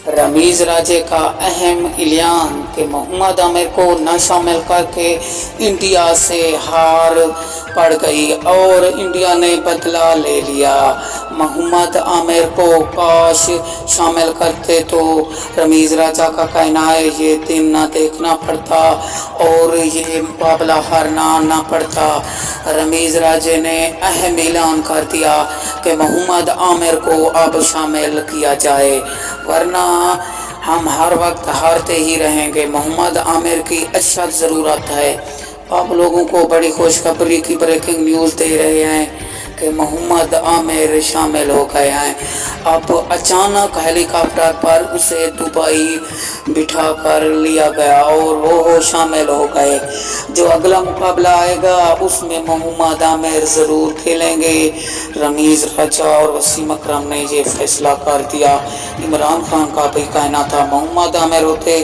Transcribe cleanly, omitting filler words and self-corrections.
रमीज़ राजे का अहम ऐलान कि मोहम्मद आमिर को न शामिल करके इंडिया से हार पड़ गई और इंडिया ने बदला ले लिया। मोहम्मद आमिर को काश शामिल करते तो रमीज़ राजा का कहना है ये दिन ना देखना पड़ता और ये मुकाबला हारना ना पड़ता। रमीज़ राजे ने अहम ऐलान कर दिया कि मोहम्मद आमिर को अब शामिल किया जाए, वरना हम हर वक्त हारते ही रहेंगे। मोहम्मद आमिर की अशद ज़रूरत है। आप लोगों को बड़ी खुशखबरी की ब्रेकिंग न्यूज़ दे रहे हैं कि मोहम्मद आमिर शामिल हो गए हैं। अब अचानक हेलीकॉप्टर पर उसे दुबई बिठा कर लिया गया और वो शामिल हो गए। जो अगला मुकाबला आएगा उसमें मोहम्मद आमिर ज़रूर खेलेंगे। रमीज़ राजा और वसीम अकरम ने ये फैसला कर दिया। इमरान खान का भी कहना था मोहम्मद आमिर होते